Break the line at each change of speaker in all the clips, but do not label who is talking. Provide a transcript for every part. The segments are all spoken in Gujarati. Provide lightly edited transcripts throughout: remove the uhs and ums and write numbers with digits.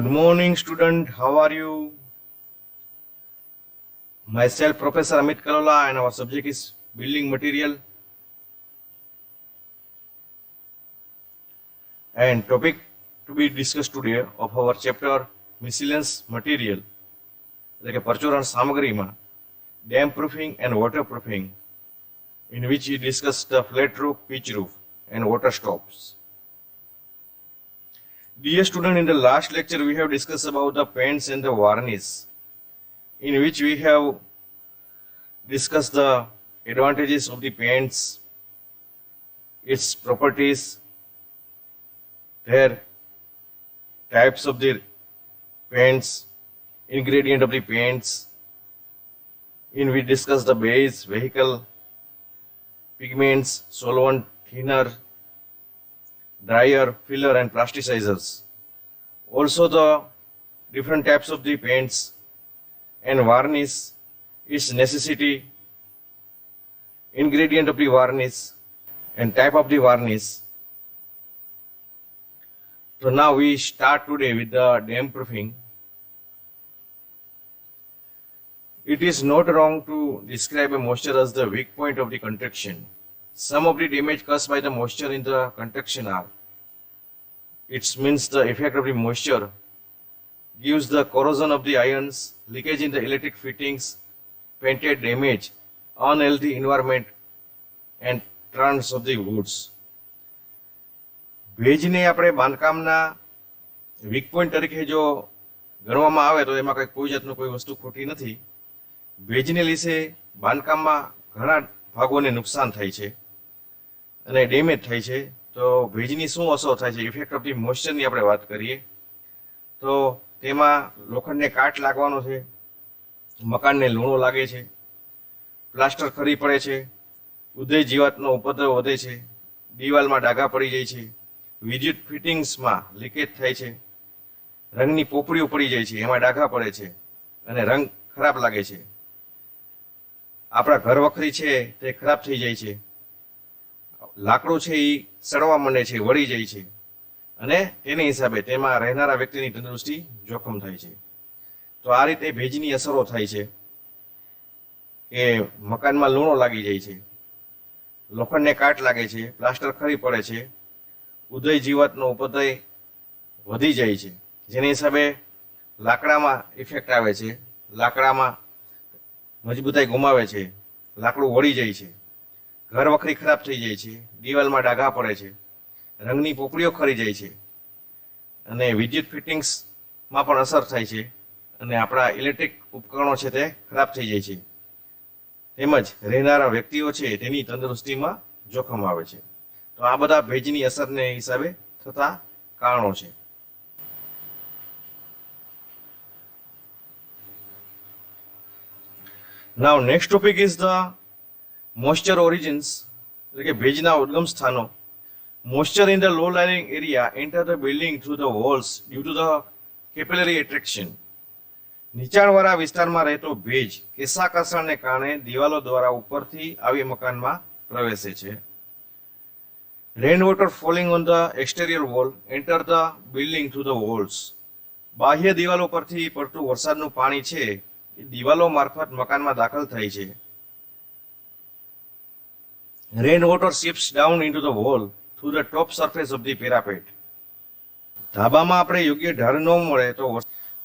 Good morning, student. How are you? Myself, Professor Amit Kalola, and our subject is building material. And topic to be discussed today of our chapter miscellaneous material, like a પરચુરણ સામગ્રીમાં dam proofing and waterproofing, in which we discussed the flat roof, pitch roof, and water stops. Dear student, in the last lecture we have discussed about the paints and the varnish, in which we have discussed the advantages of the paints, its properties, their types of the paints, ingredient of the paints, in which we discussed the base, vehicle, pigments, solvent, thinner, dryer, filler, and plasticizers. Also the different types of the paints and varnish, its necessity, ingredient of the varnish, and type of the varnish. So now we start today with the dam proofing. It is not wrong to describe a moisture as the weak point of the construction. Some of the damage caused by the moisture in the construction are, it means the effect of the moisture gives the corrosion of the irons, leakage in the electric fittings, painted damage, unhealthy environment, and trends of the woods. ભેજને આપણે બાંધકામના વીક પોઈન્ટ તરીકે જો ગણવામાં આવે તો એમાં કોઈ જાતનું કોઈ વસ્તુ ખોટી નથી. ભેજને લીધે બાંધકામમાં ઘણા ભાગોને નુકસાન થાય છે અને ડેમેજ થાય છે. તો ભેજની શું અસર થાય છે, ઇફેક્ટ ઓફ ધી મોઇસ્ચરની આપણે વાત કરીએ તો તેમાં લોખંડને કાટ લાગવાનો છે, મકાનને લૂણો લાગે છે, પ્લાસ્ટર ખરી પડે છે, ઉદય જીવાતનો ઉપદ્રવ વધે છે, દિવાલમાં ડાઘા પડી જાય છે, વિદ્યુત ફિટિંગ્સમાં લીકેજ થાય છે, રંગની પોપડીઓ પડી જાય છે, એમાં ડાઘા પડે છે અને રંગ ખરાબ લાગે છે. આપણા ઘર વખરી છે તે ખરાબ થઈ જાય છે, લાકડું છે એ સડવા માંડે છે, વળી જાય છે અને તેની હિસાબે તેમાં રહેનારા વ્યક્તિની તંદુરસ્તી જોખમ થાય છે. તો આ રીતે ભેજની અસરો થાય છે કે મકાનમાં લૂણો લાગી જાય છે, લોખંડને કાટ લાગે છે, પ્લાસ્ટર ખરી પડે છે, ઉદય જીવાતનો ઉપદ્રવ વધી જાય છે, જેની હિસાબે લાકડામાં ઇફેક્ટ આવે છે, લાકડામાં મજબૂતાઈ ગુમાવે છે, લાકડું વળી જાય છે, ઘર વખરી ખરાબ થઈ જાય છે, દિવાલમાં ડાઘા પડે છે, રંગની પોપડીઓ ખરી જાય છે અને વિદ્યુત ફિટિંગ્સમાં પણ અસર થાય છે અને આપણા ઇલેક્ટ્રિક ઉપકરણો છે તે ખરાબ થઈ જાય છે, તેમજ રહેનારા વ્યક્તિઓ છે તેની તંદુરસ્તીમાં જોખમ આવે છે. તો આ બધા ભેજની અસરને હિસાબે થતા કારણો છે. Now next topic is the moisture origins, એટલે કે ભેજના ઉદ્ગમ સ્થાનો. Moisture in the low lying area enter the building through the walls due to the capillary attraction. નીચાણવાળા વિસ્તારમાં રહેતો ભેજ કેશાકર્ષણને કારણે દિવાલો દ્વારા ઉપરથી આવી મકાનમાં પ્રવેશે છે. Rain water falling on the exterior wall enter the building through the walls. બાહ્ય દિવાલો પરથી પડતું વરસાદનું પાણી છે એ દિવાલો મારફત મકાનમાં દાખલ થાય છે. Rain water seeps down into the wall through the top surface of the parapet. ધાબામાં આપણે યોગ્ય ઢાળ ન મળે તો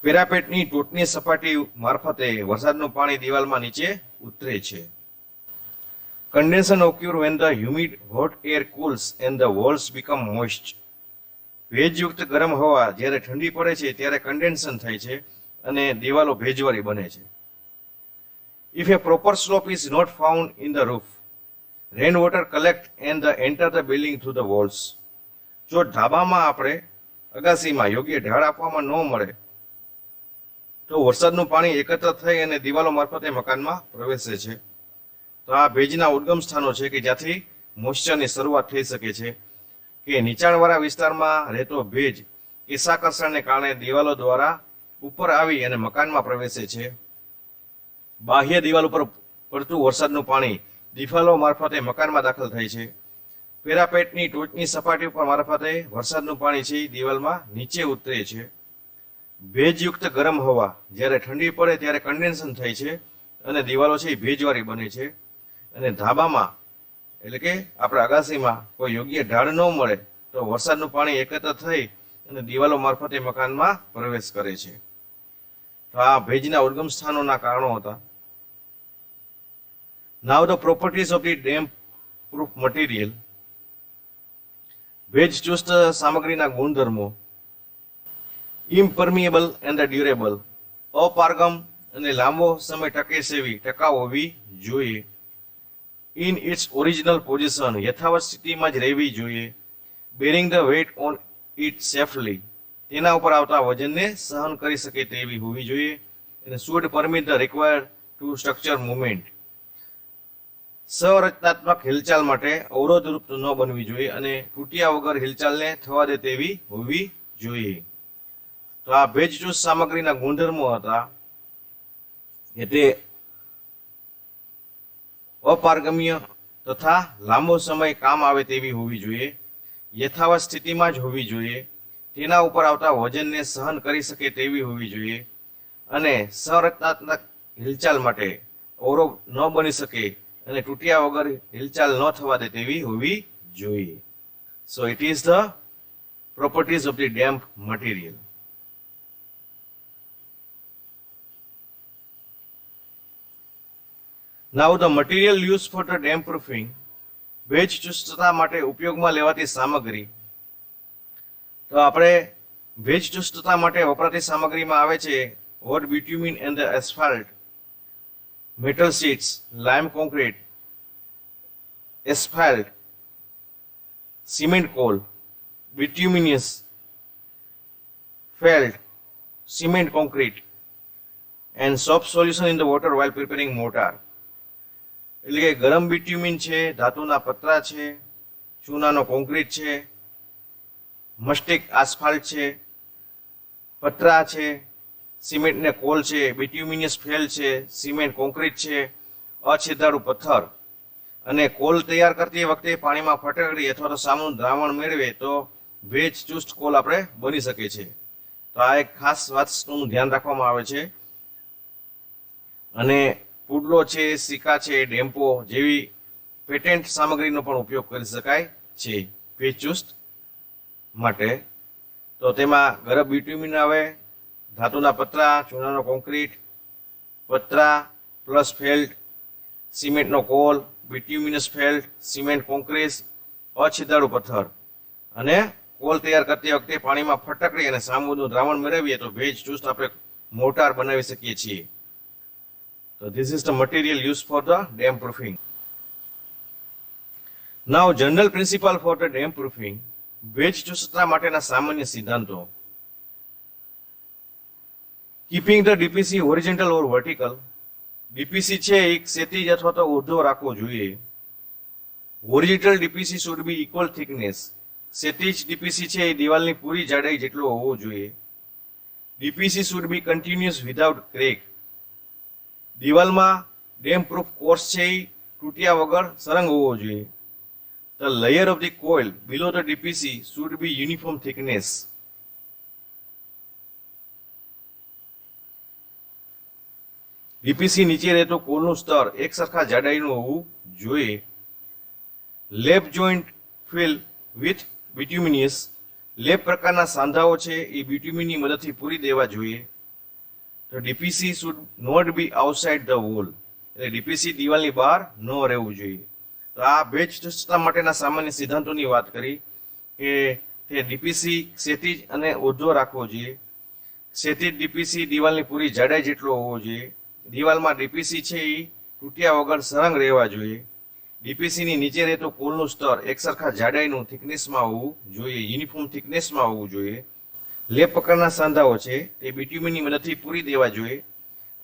પેરાપેટની ટોચની સપાટી મારફતે વરસાદનું પાણી દિવાલમાં નીચે ઉતરે છે. Condensation occurs when the humid hot air cools and the walls become moist. ભેજયુક્ત ગરમ હવા જ્યારે ઠંડી પડે છે ત્યારે કન્ડેન્સન થાય છે અને દિવાલો ભેજવાળી બને છે. If a proper slope is not found in the roof, rain water collect and enter the building through the walls. જો ધાબામાં આપણે અગાસીમાં યોગ્ય ઢાળ આપવામાં ન મળે તો વરસાદનું પાણી એકત્ર થઈ અને દિવાલો મારફતે મકાનમાં પ્રવેશે છે. તો આ ભેજના ઉદ્ગમ સ્થાનો છે કે જ્યાંથી મોઇસ્ચરની શરૂઆત થઈ શકે છે કે નીચાણવાળા વિસ્તારમાં રહેતો ભેજ કેશાકર્ષણને કારણે દિવાલો દ્વારા ઉપર આવી અને મકાનમાં પ્રવેશે છે. બાહ્ય દિવાલ ઉપર પડતું વરસાદનું પાણી દિવાલો મારફતે મકાનમાં દાખલ થાય છે. પેરાપેટની ટોચની સપાટી ઉપર મારફતે વરસાદનું પાણી છે દિવાલમાં નીચે ઉતરે છે. ભેજયુક્ત ગરમ હવા જ્યારે ઠંડી પડે ત્યારે કન્ડેન્સન થાય છે અને દિવાલો છે એ ભેજવાળી બને છે. અને ધાબામાં એટલે કે આપણા અગાસીમાં કોઈ યોગ્ય ઢાળ ન મળે તો વરસાદનું પાણી એકત્ર થઈ અને દિવાલો મારફતે મકાનમાં પ્રવેશ કરે છે. તો આ ભેજના ઉદ્ગમ સ્થાનોના કારણો હતા. Now the properties of the damp proof material. ભેજચુસ્ત સામગ્રીના ગુણધર્મો. ઇમ્પર્મિએબલ એન્ડ ડ્યુરેબલ, અપારગમ અને લાંબો સમય ટકે સેવી ટકાઉ હોવી જોઈએ. ઇન ઇટ્સ ઓરિજિનલ પોઝિશન, યથાવત સ્થિતિમાં જ રહેવી જોઈએ. Bearing the weight on it safely, તેના ઉપર આવતા વજનને સહન કરી શકે તેવી હોવી જોઈએ. અને should permit the required to structure movement, સંરચનાત્મક હિલચાલ માટે અવરોધરૂપ ન બનવી જોઈએ અને તૂટ્યા વગર હિલચાલને થવા દે તેવી હોવી જોઈએ. તો આ ભેજચુસ્ત સામગ્રીના ગુણધર્મો હતા કે તે અપારગમ્ય તથા લાંબો સમય કામ આવે તેવી હોવી જોઈએ. યથાવત સ્થિતિમાં જ હોવી જોઈએ. તેના ઉપર આવતા વજનને સહન કરી શકે તેવી હોવી જોઈએ અને સંરચનાત્મક હિલચાલ માટે અવરોધ ન બની શકે અને તૂટ્યા વગર હિલચાલ ન થવા દે તેવી હોવી જોઈએ. So it is the properties of the damp material. Now the material use for the damp proofing. ભેજચુસ્તતા માટે ઉપયોગમાં લેવાતી સામગ્રી. તો આપણે ભેજચુસ્તતા માટે વપરાતી સામગ્રીમાં આવે છે what bitumen and asphalt, metal sheets, lime concrete, asphalt, cement coal, bituminous, felt, cement concrete, and soap solution in the water while preparing mortar. એટલે કે ગરમ બિટ્યુમિન છે, ધાતુના પતરા છે, ચૂનાનો કોન્ક્રીટ છે, મસ્ટિક આસ્ફાલ્ટ છે, પતરા છે, સિમેન્ટ ને કોલ છે, બિટ્યુમિનિયસ ફેલ છે, સિમેન્ટ કોન્ક્રીટ છે, અછેદાળુ પથ્થર અને કોલ તૈયાર કરતી વખતે પાણીમાં ફટકડી અથવા તો સામનું દ્રાવણ મેળવે તો ભેજચુસ્ત કોલ આપણે બની શકે છે. તો આ એક ખાસ વાતનું ધ્યાન રાખવામાં આવે છે. અને પુડલો છે, સિક્કા છે, ડેમ્પો જેવી પેટેન્ટ સામગ્રીનો પણ ઉપયોગ કરી શકાય છે ભેજચુસ્ત માટે. તો તેમાં ગરમ બિટ્યુમિન આવે, ધાતુના પતરા, ચૂનાનો કોન્ક્રીટ, પતરા પ્લસ ફેલ્ટ, સિમેન્ટનો coal, bituminous felt, cement concrete, અછેદાળુ પથ્થર અને કોલ તૈયાર કરતી વખતે પાણીમાં ફટકડી અને સામુનું દ્રાવણ મેળવીએ તો ભેજચુસ્ત આપણે મોર્ટાર બનાવી શકીએ છીએ. તો this is the material use for the damp proofing. Now general principle for the damp proofing. ભેજચુસ્તતા માટેના સામાન્ય સિદ્ધાંતો. Keeping the DPC horizontal or vertical. DPC છે એક ક્ષિતિજ અથવા તો ઊર્ધ્વ રાખવો જોઈએ. Horizontal DPC should be equal thickness. ક્ષિતિજ ડીપીસી છે એ દિવાલની પૂરી જાડાઈ જેટલો હોવો જોઈએ. DPC should be continuous without crack. દિવાલમાં ડેમ્પ પ્રૂફ કોર્સ છે એ તૂટ્યા વગર સરંગ હોવો જોઈએ. The layer of the coal below the DPC should be uniform thickness. DPC નીચે રહેતો કોલનું સ્તર એક સરખા જાડાઈનું હોવું જોઈએ. Lap joint fill with bituminous. Lap પ્રકારના સાંધાઓ છે એ બિટ્યુમિનની મદદથી પૂરી દેવા જોઈએ. તો DPC should not be outside the wall. એટલે ડીપીસી દિવાલની બહાર ન રહેવું જોઈએ. તો આ ભેજચુસ્તતા માટેના સામાન્ય સિદ્ધાંતોની વાત કરી કે તે ડીપીસી ક્ષિતિજ અને ઊર્ધ્વ રાખવો જોઈએ. ક્ષિતિજ ડીપીસી દિવાલની પૂરી જાડાઈ જેટલો હોવો જોઈએ. દિવાલમાં ડીપીસી છે એ તૂટ્યા વગર સરંગ રહેવા જોઈએ. ડીપીસીની નીચે રહેતું કોલનું સ્તર એક સરખા જાડાઈનું થિકનેસમાં હોવું જોઈએ, યુનિફોર્મ થિકનેસમાં હોવું જોઈએ. લેપ પ્રકારના સાંધાઓ છે તે બિટ્યુમિનની મદદથી પૂરી દેવા જોઈએ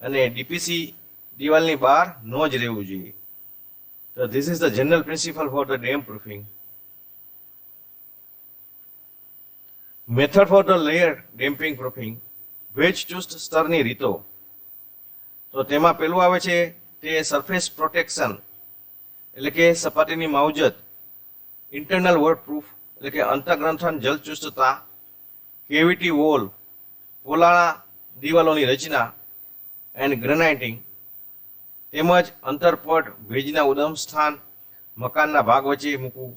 અને ડીપીસી દિવાલની બહાર ન જ રહેવું જોઈએ. તો this is the general principle for the damp proofing. Method for the layer damping proofing. ભેજચુસ્ત સ્તરની રીતો. તો તેમાં પેલું આવે છે તે સરફેસ પ્રોટેક્શન એટલે કે સપાટીની માવજત. ઇન્ટરનલ વોટર પ્રૂફ એટલે કે અંતઃગ્રંથન જલચુસ્તતા. કેવિટી વોલ પોલાણા દિવાલોની રચના એન્ડ ગ્રેનાઇટિંગ, તેમજ અંતરપટ, ભેજના ઉદમ સ્થાન, મકાનના ભાગ વચ્ચે મૂકવું.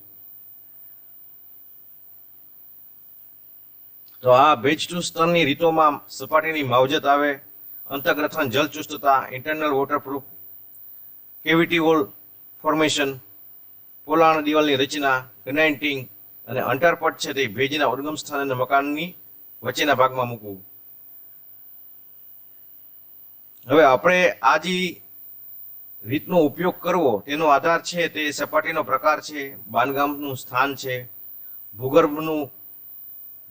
તો આ ભેજતું સ્તરની રીતોમાં સપાટીની માવજત આવે, અંતઃગ્રથન જલચુસ્તતા, internal waterproof, cavity wall formation, પોલાણ દિવાલની રચના, ગ્રેનાઇટિંગ અને અંતરપટ છે તે ભેજના ઉદ્ગમ સ્થાન અને મકાનની વચ્ચેના ભાગમાં મૂકવું. હવે આપણે આ જે રીતનો ઉપયોગ કરવો તેનો આધાર છે તે સપાટીનો પ્રકાર છે, બાંધકામનું સ્થાન છે, ભૂગર્ભનું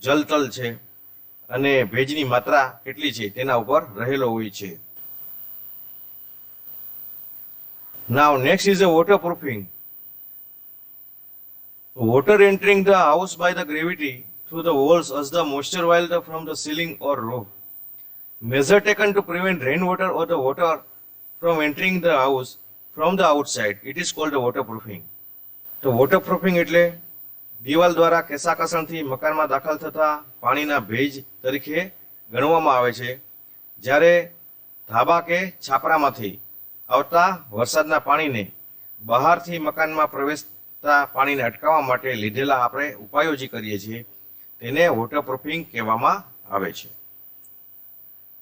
જલતલ છે અને ભેજની માત્રા કેટલી છે તેના ઉપર રહેલો હોય છે. Now next is the waterproofing. Water entering the house by the gravity through the walls as the moisture while from the ceiling or roof. Measure taken to prevent rainwater or the water from entering the house from the outside. It is called the waterproofing. તો waterproofing એટલે દિવાલ દ્વારા કેસાકસણથી મકાનમાં દાખલ થતા પાણીના ભેજ તરીકે ગણવામાં આવે છે. જ્યારે ધાબા કે છાપરામાંથી આવતા વરસાદના પાણીને બહારથી મકાનમાં પ્રવેશતા પાણીને અટકાવવા માટે લીધેલા આપણે ઉપાયો જે કરીએ છીએ તેને વોટરપ્રૂફિંગ કહેવામાં આવે છે.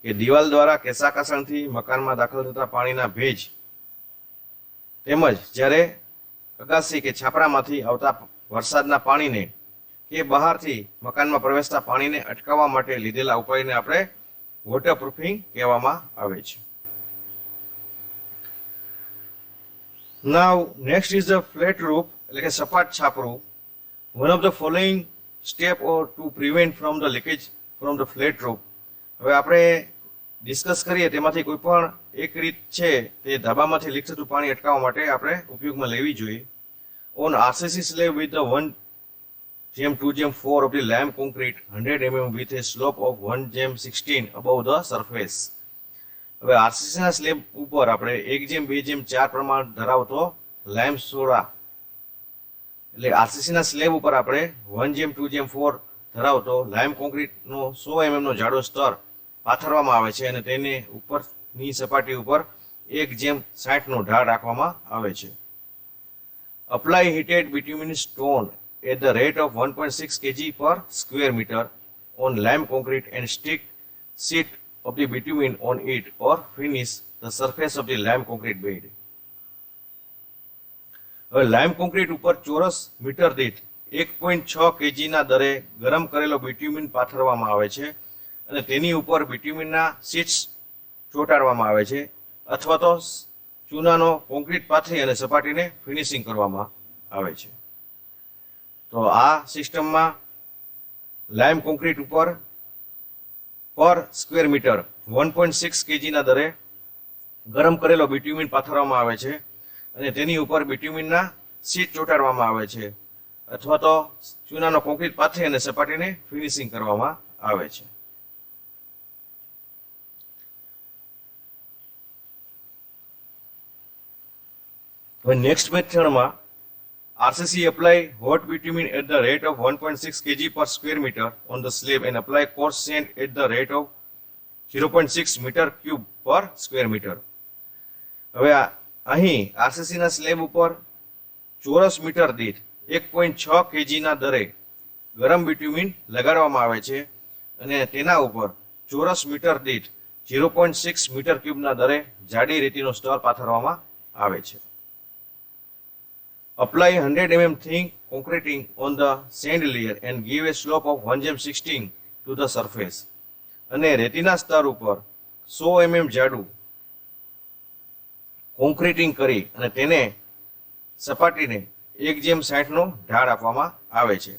કે દિવાલ દ્વારા કેસાકસણથી મકાનમાં દાખલ થતા પાણીના ભેજ તેમજ જ્યારે અગાસી કે છાપરામાંથી આવતા વરસાદના પાણીને કે બહારથી મકાનમાં પ્રવેશતા પાણીને અટકાવવા માટે લીધેલા ઉપાયને આપણે વોટરપ્રૂફિંગ કહેવામાં આવે છે. Now next is the flat roof, એટલે કે સપાટ છાપરું. One of the following step or to prevent from the leakage from the flat roof. હવે આપણે ડિસ્કસ કરીએ તેમાંથી કોઈ પણ એક રીત છે તે ધાબામાંથી લીક થતું પાણી અટકાવવા માટે આપણે ઉપયોગમાં લેવી જોઈએ. On RCC slab with the 1/2/4 of the lime concrete 100 mm with a slope of 1/16 above the surface. હવે આરસીસી ના સ્લેબ ઉપર આપણે 1/2/4 પ્રમાણ ધરાવતો લાઇમ સોડા એટલે આરસીસી ના સ્લેબ ઉપર આપણે 1/2/4 ધરાવતો લાઇમ કોન્ક્રીટનો 100 mm નો જાડો સ્તર પાથરવામાં આવે છે અને તેને ઉપરની સપાટી ઉપર 1/60 નો ઢાળ રાખવામાં આવે છે. Apply heated bitumen stone at the rate of 1.6 kg per square meter on lime concrete and stick sheet of the bitumen on it or finish the surface of the lime concrete bed. હવે લાઇમ કોન્ક્રીટ ઉપર ચોરસ મીટર દીઠ 1.6 kg ના દરે ગરમ કરેલો બિટ્યુમિન પાથરવામાં આવે છે અને તેની ઉપર બિટ્યુમિનના શીટ્સ ચોંટાડવામાં આવે છે અથવા તો ચૂનાનો કોન્ક્રીટ પાથરી અને સપાટીને ફિનિશિંગ કરવામાં આવે છે. તો આ સિસ્ટમમાં લાઇમ કોન્ક્રીટ ઉપર પર સ્ક્વેર મીટર 1.6 kg ના દરે ગરમ કરેલો બિટ્યુમિન પાથરવામાં આવે છે અને તેની ઉપર બિટ્યુમિનના શીટ ચોંટાડવામાં આવે છે અથવા તો ચૂનાનો કોન્ક્રીટ પાથરી અને સપાટીને ફિનિશિંગ કરવામાં આવે છે. હવે નેક્સ્ટ મેથડમાં RCC apply hot bitumen at the rate of 1.6 kg per square meter on the slab and apply coarse sand at the rate of 0.6 meter cube per square meter. હવે અહીં RCC ના સ્લેબ ઉપર ચોરસ મીટર દીઠ 1.6 kg ના દરે ગરમ બિટ્યુમિન લગાડવામાં આવે છે અને તેના ઉપર ચોરસ મીટર દીઠ 0.6 મીટર ક્યુબ ના દરે જાડી રેતીનો સ્તર પાથરવામાં આવે છે. Apply 100 mm thin concreting on the sand layer and give a slope of 1/16 to the surface. અને રેતીના સ્તર ઉપર 100 mm જાડું કોન્ક્રીટિંગ કરી અને તેને સપાટીને 1/60 નો ઢાળ આપવામાં આવે છે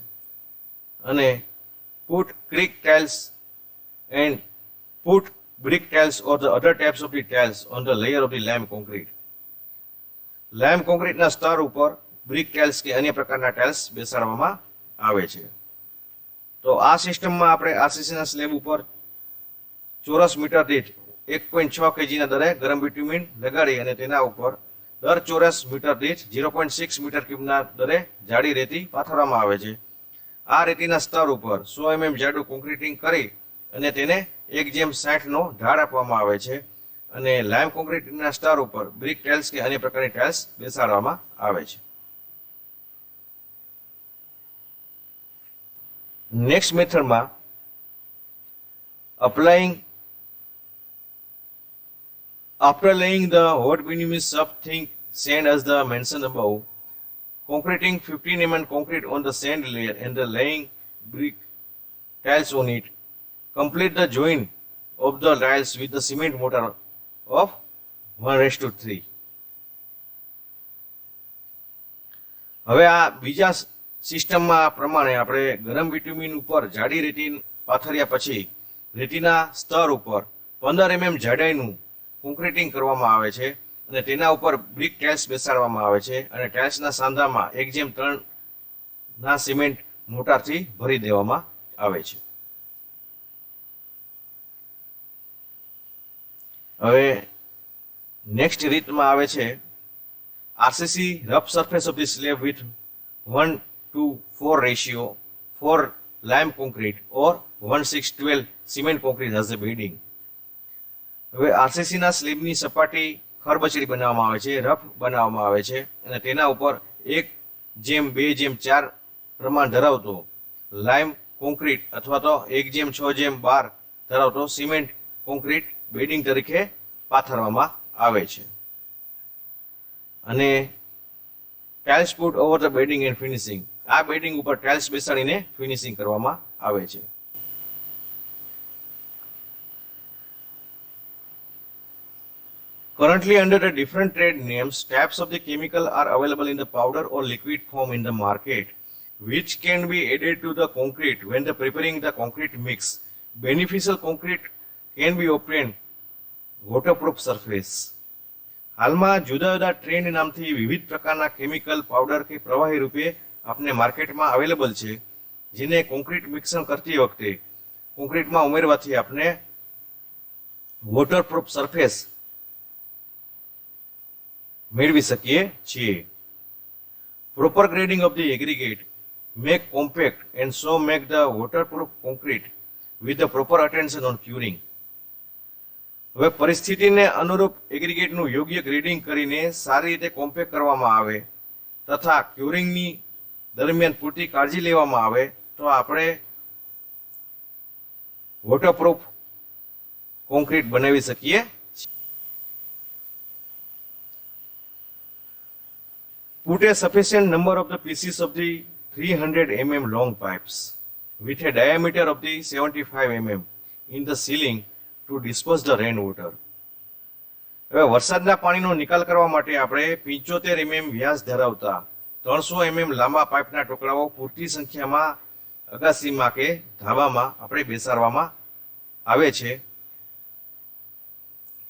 અને put creek tiles and put brick tiles or the other types of the tiles on the layer of the lime concrete. લાઇમ કોન્ક્રીટના સ્તર ઉપર બ્રિક ટાઇલ્સ કે અન્ય પ્રકારના ટાઇલ્સ બેસાડવામાં આવે છે. તો આ સિસ્ટમમાં આપણે આરસીસીના સ્લેબ ઉપર ચોરસ મીટર દીઠ 1.6 kg ના દરે ગરમ બિટ્યુમિન લગાડી અને તેના ઉપર દર ચોરસ મીટર દીઠ 0.6 મીટર ક્યુબના દરે જાડી રેતી પાથરવામાં આવે છે. આ રેતીના સ્તર ઉપર 100 mm જાડું કોન્ક્રીટિંગ કરી અને તેને 1:60 નો ઢાળ આપવામાં આવે છે અને લાઇમ કોન્ક્રીટના સ્તર ઉપર બ્રિક ટાઇલ્સ કે અન્ય પ્રકારની ટાઇલ્સ બેસાડવામાં આવે છે. નેક્સ્ટ મેથડમાં applying after laying the hot bituminous soft thin sand as the mentioned above, concreting 15 mm concrete on the sand layer and the laying brick tiles on it. Complete the joint of the tiles with the cement mortar of 1:3. હવે આ બીજા સિસ્ટમમાં પ્રમાણે આપણે ગરમ બિટ્યુમિન ઉપર જાડી રેતી પાથર્યા પછી રેતીના સ્તર ઉપર 15 mm જાડાઈનું કોન્ક્રીટિંગ કરવામાં આવે છે અને તેના ઉપર બ્રિક ટાઇલ્સ બેસાડવામાં આવે છે અને ટાઇલ્સના સાંધામાં 1:3 ના સિમેન્ટ મોટારથી ભરી દેવામાં આવે છે. હવે નેક્સ્ટ રીતમાં આવે છે RCC rough surface of the slab with 1:4 ratio for lime concrete or 1:6:12 cement concrete as a bedding. હવે આરસીસી ના સ્લેબની સપાટી ખરબચડી બનાવવામાં આવે છે, રફ બનાવવામાં આવે છે અને તેના ઉપર 1:2:4 પ્રમાણ ધરાવતો લાઇમ કોન્ક્રીટ અથવા તો 1:6:12 ધરાવતો સિમેન્ટ કોન્ક્રીટ બેડિંગ તરીકે પાથરવામાં આવે છે અને tiles put over the bedding and finishing. આ બેડિંગ ઉપર ટાઇલ્સ બેસાડીને ફિનિશિંગ કરવામાં આવે છે. Currently, under the different trade names, types of the chemical are available in the powder or liquid form in the market, which can be added to the concrete when the preparing the concrete mix. Beneficial concrete can be obtained waterproof surface. હાલમાં જુદા જુદા ટ્રેન્ડ નામથી વિવિધ પ્રકારના કેમિકલ પાવડર કે પ્રવાહી રૂપે આપને માર્કેટમાં અવેલેબલ છે, જેને કોન્ક્રીટ મિક્સર કરતી વખતે કોન્ક્રીટમાં ઉમેરવાથી આપણે વોટરપ્રૂફ સરફેસ મેળવી શકીએ છીએ. Proper grading of the aggregate make compact and so make the waterproof concrete with the proper attention on curing. હવે પરિસ્થિતિને અનુરૂપ એગ્રીગેટનું યોગ્ય ગ્રેડિંગ કરીને સારી રીતે કોમ્પેક્ટ કરવામાં આવે તથા ક્યુરિંગની દરમિયાન પૂરતી કાળજી લેવામાં આવે તો આપણે વોટરપ્રૂફ કોન્ક્રીટ બનાવી શકીએ. Put a sufficient number of the pieces of the 300 mm long pipes with a diameter of the 75 mm in the ceiling to disperse the rainwater. હવે વરસાદના પાણીનો નિકાલ કરવા માટે આપણે 75 mm વ્યાસ ધરાવતા 300 mm લાંબા પાઇપના ટુકડાઓ પૂરતી સંખ્યામાં અગાસીમાં કે ધાબામાં આપણે બેસાડવામાં આવે છે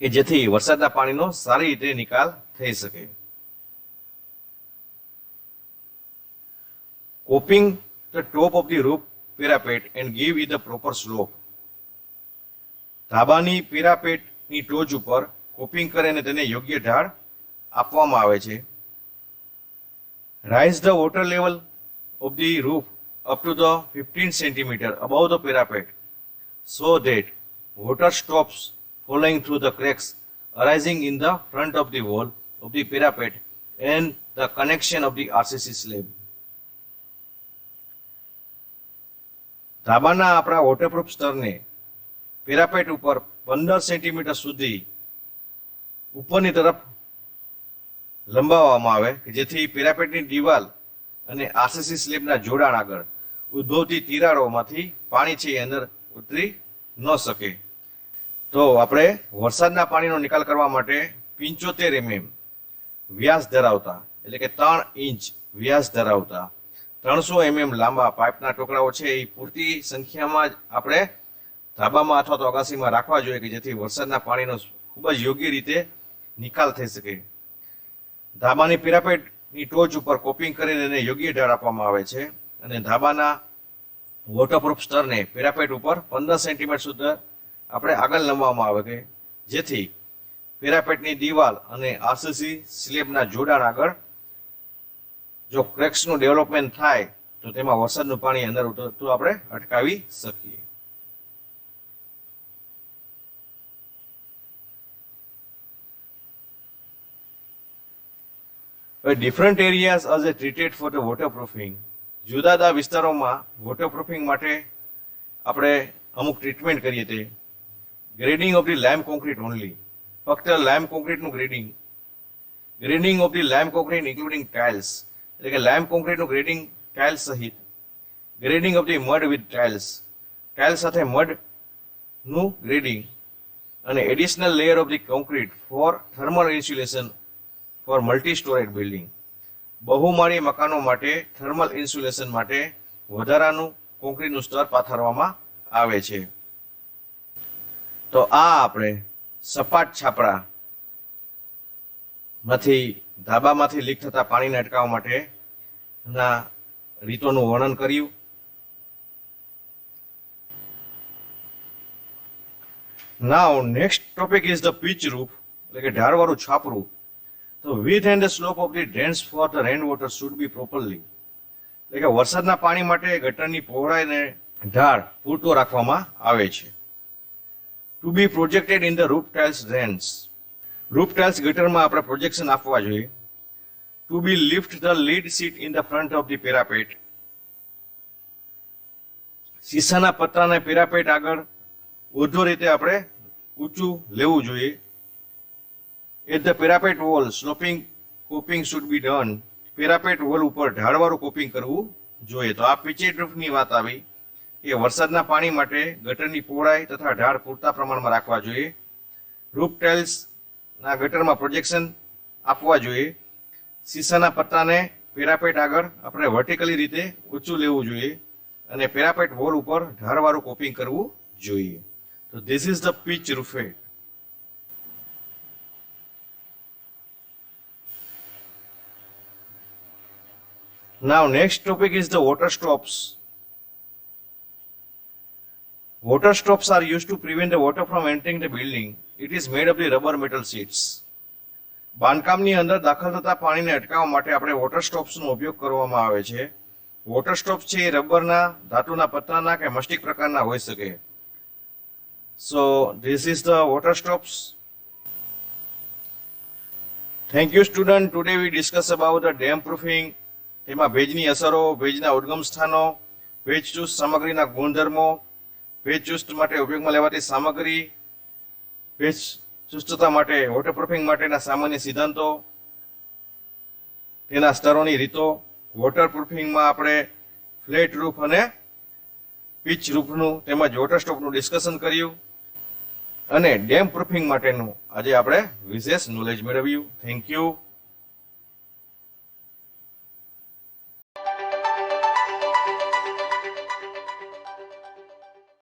કે જેથી વરસાદના પાણીનો સારી રીતે નિકાલ થઈ શકે. Coping the top of the roof parapet and give it the proper slope. ધાબાની પેરાપેટની ટોચ ઉપર કોપિંગ કરીને તેને યોગ્ય ઢાળ આપવામાં આવે છે. Raise the water level of the roof up to the 15 cm above the parapet so that water stops flowing through the cracks arising in the front of the wall of the parapet and the connection of the RCC slab. ધાબાના આપણા વોટરપ્રૂફ સ્તરને પેરાપેટ ઉપર 15 સેન્ટીમીટર સુધી ઉપરની તરફ લંબાવવામાં આવે કે જેથી પેરાપેટની દિવાલ અને આરસીસી સ્લેબના જોડાણ આગળ ઉદ્ભવતી તિરાડોમાંથી પાણી છે એ અંદર ઉતરી ન શકે. તો આપણે વરસાદના પાણીનો નિકાલ કરવા માટે 75 mm વ્યાસ ધરાવતા એટલે કે 3 ઇંચ વ્યાસ ધરાવતા 300 mm લાંબા પાઇપના ટુકડાઓ છે એ પૂરતી સંખ્યામાં જ આપણે ધાબામાં અથવા તો અગાસીમાં રાખવા જોઈએ કે જેથી વરસાદના પાણીનો ખૂબ જ યોગ્ય રીતે નિકાલ થઈ શકે. ધાબાની પિરામિડની ટોચ ઉપર કોપિંગ કરીને એને યોગ્ય ઢાળ આપવામાં આવે છે અને ધાબાના વોટરપ્રૂફ સ્તરને પિરામિડ ઉપર 15 સેન્ટીમીટર સુધી આપણે આગળ લંબાવવામાં આવે કે જેથી પિરામિડની દિવાલ અને આરસીસી સ્લેબના જોડાણ આગળ જો ક્રેક્સનું ડેવલપમેન્ટ થાય તો તેમાં વરસાદનું પાણી અંદર ઉતરતું આપણે અટકાવી શકીએ. Different areas are treated for the waterproofing. જુદા જુદા વિસ્તારોમાં વોટરપ્રૂફિંગ માટે આપણે અમુક ટ્રીટમેન્ટ કરીએ. તે grading of the lime concrete only, ફક્ત લાઇમ કોન્ક્રીટનું grading. Grading of the lime concrete including tiles, એટલે કે લાઇમ કોન્ક્રીટનું ગ્રેડિંગ ટાઇલ્સ સહિત. Grading of the mud with tiles, tiles સાથે મડનું ગ્રેડિંગ. અને additional layer of the concrete for thermal insulation for multi storage building. બહુમાળી મકાનો માટે થર્મલ ઇન્સ્યુલેશન માટે વધારાનું કોન્ક્રીટનું સ્તર પાથરવામાં આવે છે. તો આ આપણે સપાટ છાપરા માંથી ધાબામાંથી લીક થતા પાણીને અટકાવવા માટેના રીતોનું વર્ણન કર્યું. Now next topic is the pitch roof, એટલે કે ઢાળવાળું છાપરું. તો with and the slope of the drains for the rain water should be properly, એટલે કે વરસાદના પાણી માટે ગટરની પહોળાઈને ઢાળ પૂરતો રાખવામાં આવે છે. To be projected in the roof tiles drains, roof tiles ગટરમાં આપણે પ્રોજેક્શન આપવા જોઈએ. To be lift the lead sheet in the front of the parapet, શીશાના પતરાને પેરાપેટ આગળ ઊર્ધ્વ રીતે આપણે ઊંચું લેવું જોઈએ. At the parapet wall sloping coping should be done, parapet wall ઉપર ઢાળવાળું કોપિંગ કરવું જોઈએ. તો આ પિચેડ રૂફની વાત આવી કે વરસાદના પાણી માટે ગટરની પહોળાઈ તથા ઢાળ પૂરતા પ્રમાણમાં રાખવા જોઈએ. રૂફ ટાઇલ્સના ગટરમાં પ્રોજેક્શન આપવા જોઈએ. શીશાના પત્તાને પેરાપેટ આગળ આપણે વર્ટિકલી રીતે ઊંચું લેવું જોઈએ અને પેરાપેટ વોલ ઉપર ઢાળવાળું કોપિંગ કરવું જોઈએ. તો this is the pitch roofed. Now next topic is the water stops. Water stops are used to prevent the water from entering the building. It is made of the rubber metal sheets. બાંધકામની અંદર દાખલ થતા પાણીને અટકાવવા માટે આપણે વોટર સ્ટોપ્સનો ઉપયોગ કરવામાં આવે છે. વોટર સ્ટોપ્સ છે એ રબરના, ધાતુના પતરાના કે મસ્ટિક પ્રકારના હોઈ શકે. So this is the water stops. Thank you student. Today we discuss about the dam proofing. તેમાં ભેજની અસરો, ભેજના ઉદ્ગમ સ્થાનો, ભેજચુસ્ત સામગ્રીના ગુણધર્મો, ભેજચુસ્ત માટે ઉપયોગમાં લેવાતી સામગ્રી, ભેજચુસ્તતા માટે વોટરપ્રૂફિંગ માટેના સામાન્ય સિદ્ધાંતો, તેના સ્તરોની રીતો. વોટરપ્રૂફિંગમાં આપણે ફ્લેટ રૂફ અને પીચ રૂફનું તેમજ વોટર સ્ટોપનું ડિસ્કશન કર્યું અને ડેમ પ્રૂફિંગ માટેનું આજે આપણે વિશેષ નોલેજ મેળવ્યું. Thank you.